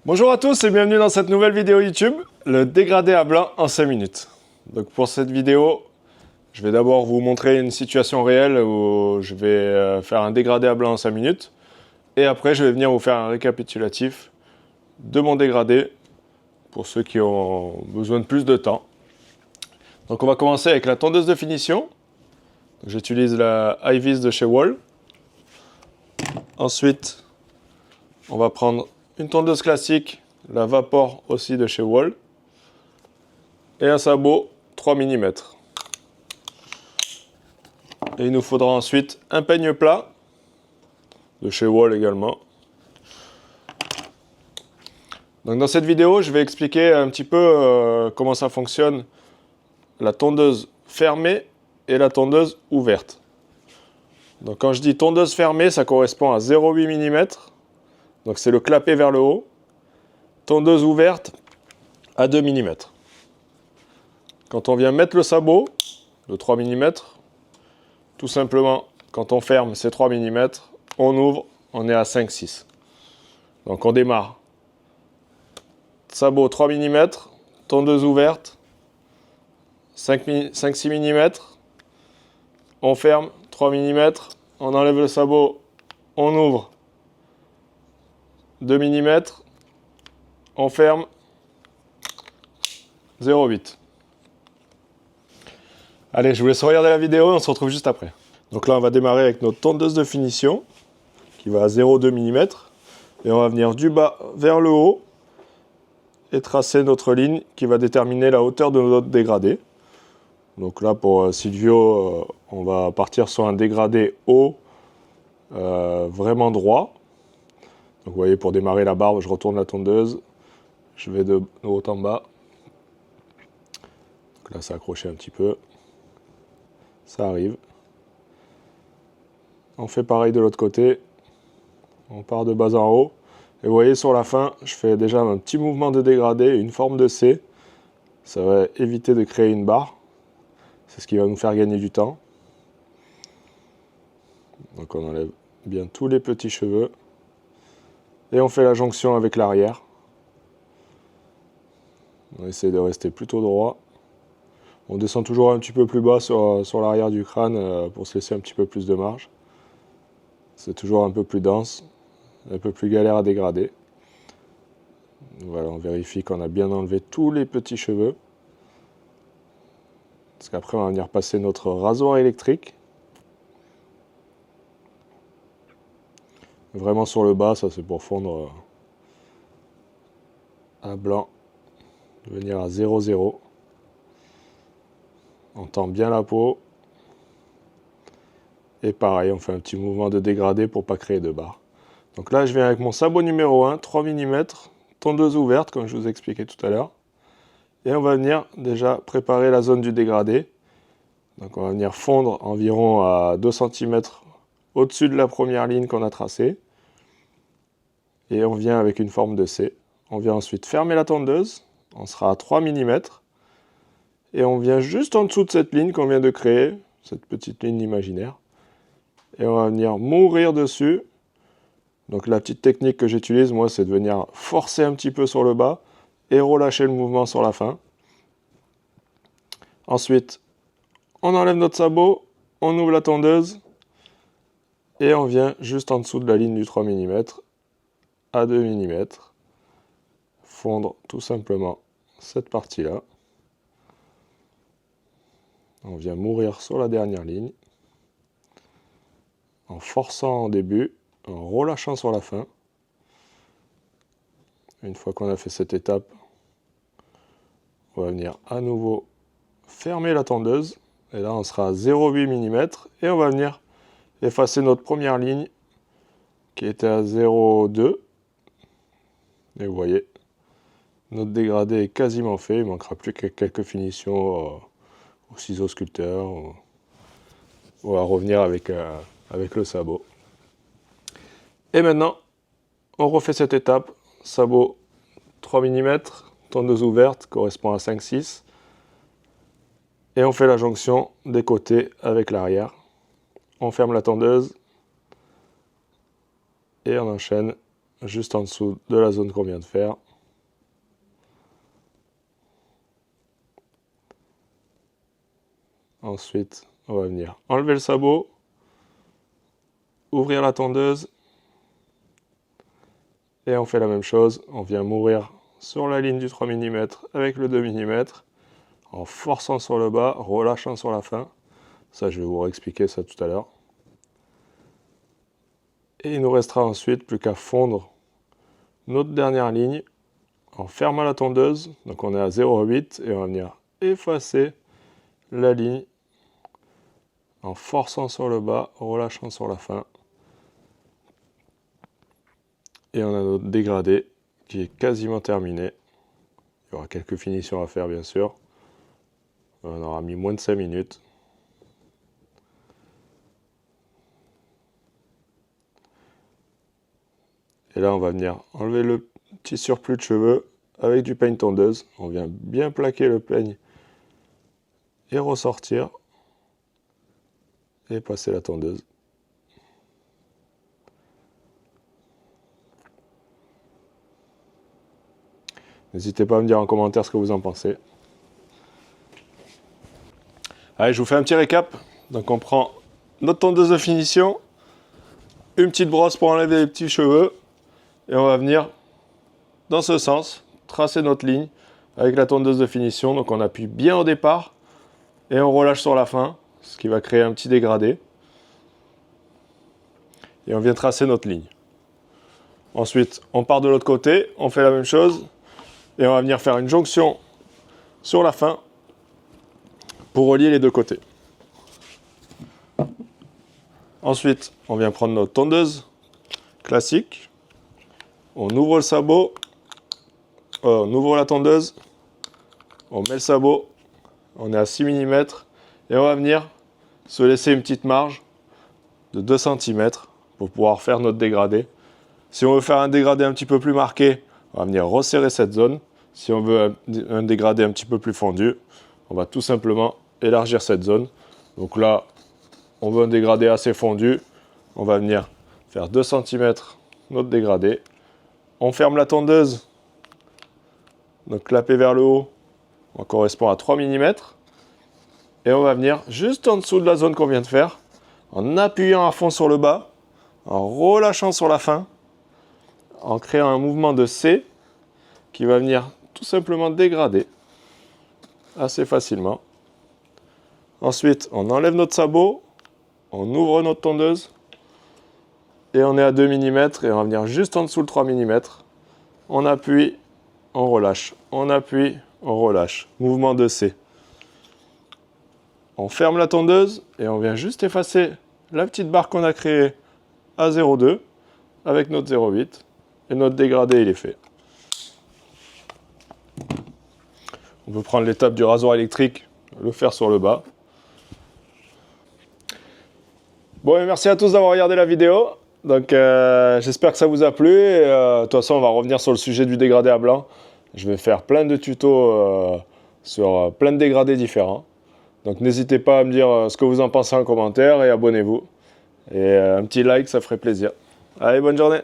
Bonjour à tous et bienvenue dans cette nouvelle vidéo YouTube, le dégradé à blanc en 5 minutes. Donc pour cette vidéo, je vais d'abord vous montrer une situation réelle où je vais faire un dégradé à blanc en 5 minutes. Et après, je vais venir vous faire un récapitulatif de mon dégradé pour ceux qui ont besoin de plus de temps. Donc on va commencer avec la tondeuse de finition. J'utilise la Hi-Vis de chez Wahl. Ensuite, on va prendre une tondeuse classique, la Vapor aussi de chez Wahl. Et un sabot 3 mm. Et il nous faudra ensuite un peigne plat, de chez Wahl également. Donc dans cette vidéo, je vais expliquer un petit peu comment ça fonctionne la tondeuse fermée et la tondeuse ouverte. Donc quand je dis tondeuse fermée, ça correspond à 0,8 mm. Donc c'est le clapet vers le haut. Tondeuse ouverte à 2 mm. Quand on vient mettre le sabot de 3 mm, tout simplement, quand on ferme ces 3 mm, on ouvre, on est à 5,6. Donc on démarre. Sabot 3 mm, tondeuse ouverte, 5-6 mm, on ferme 3 mm, on enlève le sabot, on ouvre 2 mm, on ferme 0,8. Allez, je vous laisse regarder la vidéo et on se retrouve juste après. Donc là, on va démarrer avec notre tondeuse de finition qui va à 0,2 mm et on va venir du bas vers le haut et tracer notre ligne qui va déterminer la hauteur de notre dégradé. Donc là, pour Silvio, on va partir sur un dégradé haut, vraiment droit. Donc vous voyez, pour démarrer la barbe, je retourne la tondeuse, je vais de haut en bas. Donc là, ça a accroché un petit peu. Ça arrive. On fait pareil de l'autre côté. On part de bas en haut. Et vous voyez, sur la fin, je fais déjà un petit mouvement de dégradé, une forme de C. Ça va éviter de créer une barre. C'est ce qui va nous faire gagner du temps. Donc on enlève bien tous les petits cheveux. Et on fait la jonction avec l'arrière. On essaie de rester plutôt droit. On descend toujours un petit peu plus bas sur l'arrière du crâne pour se laisser un petit peu plus de marge. C'est toujours un peu plus dense, un peu plus galère à dégrader. Voilà, on vérifie qu'on a bien enlevé tous les petits cheveux. Parce qu'après, on va venir passer notre rasoir électrique. Vraiment sur le bas, ça c'est pour fondre à blanc. Venir à 0,0. On tend bien la peau. Et pareil, on fait un petit mouvement de dégradé pour ne pas créer de barre. Donc là, je viens avec mon sabot numéro 1, 3 mm, tondeuse ouverte, comme je vous expliquais tout à l'heure. Et on va venir déjà préparer la zone du dégradé. Donc on va venir fondre environ à 2 cm au-dessus de la première ligne qu'on a tracée. Et on vient avec une forme de C. On vient ensuite fermer la tondeuse. On sera à 3 mm. Et on vient juste en dessous de cette ligne qu'on vient de créer, cette petite ligne imaginaire. Et on va venir mourir dessus. Donc la petite technique que j'utilise, moi, c'est de venir forcer un petit peu sur le bas et relâcher le mouvement sur la fin. Ensuite, on enlève notre sabot, on ouvre la tondeuse et on vient juste en dessous de la ligne du 3 mm à 2 mm. Fondre tout simplement cette partie-là. On vient mourir sur la dernière ligne, en forçant en début, en relâchant sur la fin. Une fois qu'on a fait cette étape, on va venir à nouveau fermer la tondeuse. Et là, on sera à 0,8 mm. Et on va venir effacer notre première ligne qui était à 0,2. Et vous voyez, notre dégradé est quasiment fait. Il ne manquera plus que quelques finitions au ciseau sculpteur ou à revenir avec le sabot. Et maintenant, on refait cette étape. Sabot 3 mm, tondeuse ouverte, correspond à 5,6. Et on fait la jonction des côtés avec l'arrière. On ferme la tondeuse, Et on enchaîne juste en dessous de la zone qu'on vient de faire. Ensuite, on va venir enlever le sabot, ouvrir la tondeuse, et on fait la même chose. On vient mourir sur la ligne du 3 mm avec le 2 mm, en forçant sur le bas, relâchant sur la fin. Ça, je vais vous réexpliquer ça tout à l'heure. Et il nous restera ensuite plus qu'à fondre notre dernière ligne en fermant la tondeuse. Donc on est à 0,8 et on va venir effacer la ligne en forçant sur le bas, relâchant sur la fin. Et on a notre dégradé qui est quasiment terminé. Il y aura quelques finitions à faire bien sûr. On aura mis moins de 5 minutes. Et là on va venir enlever le petit surplus de cheveux avec du peigne tondeuse. On vient bien plaquer le peigne et ressortir. Et passer la tondeuse. N'hésitez pas à me dire en commentaire ce que vous en pensez. Allez, je vous fais un petit récap. Donc on prend notre tondeuse de finition, une petite brosse pour enlever les petits cheveux, et on va venir dans ce sens, tracer notre ligne avec la tondeuse de finition. Donc on appuie bien au départ et on relâche sur la fin, ce qui va créer un petit dégradé. Et on vient tracer notre ligne. Ensuite, on part de l'autre côté, on fait la même chose, et on va venir faire une jonction sur la fin pour relier les deux côtés. Ensuite, on vient prendre notre tondeuse classique, on ouvre le sabot, on ouvre la tondeuse, on met le sabot, on est à 6 mm, et on va venir se laisser une petite marge de 2 cm pour pouvoir faire notre dégradé. Si on veut faire un dégradé un petit peu plus marqué, on va venir resserrer cette zone. Si on veut un dégradé un petit peu plus fondu, on va tout simplement élargir cette zone. Donc là, on veut un dégradé assez fondu. On va venir faire 2 cm notre dégradé. On ferme la tondeuse. Donc clapper vers le haut, on correspond à 3 mm. Et on va venir juste en dessous de la zone qu'on vient de faire, en appuyant à fond sur le bas, en relâchant sur la fin, en créant un mouvement de C qui va venir tout simplement dégrader assez facilement. Ensuite, on enlève notre sabot, on ouvre notre tondeuse et on est à 2 mm et on va venir juste en dessous le 3 mm. On appuie, on relâche, on appuie, on relâche. Mouvement de C. On ferme la tondeuse et on vient juste effacer la petite barre qu'on a créée à 0,2 avec notre 0,8 et notre dégradé il est fait. On peut prendre l'étape du rasoir électrique, le faire sur le bas. Bon, et merci à tous d'avoir regardé la vidéo. Donc j'espère que ça vous a plu. De toute façon, on va revenir sur le sujet du dégradé à blanc. Je vais faire plein de tutos sur plein de dégradés différents. Donc n'hésitez pas à me dire ce que vous en pensez en commentaire et abonnez-vous. Et un petit like, ça ferait plaisir. Allez, bonne journée!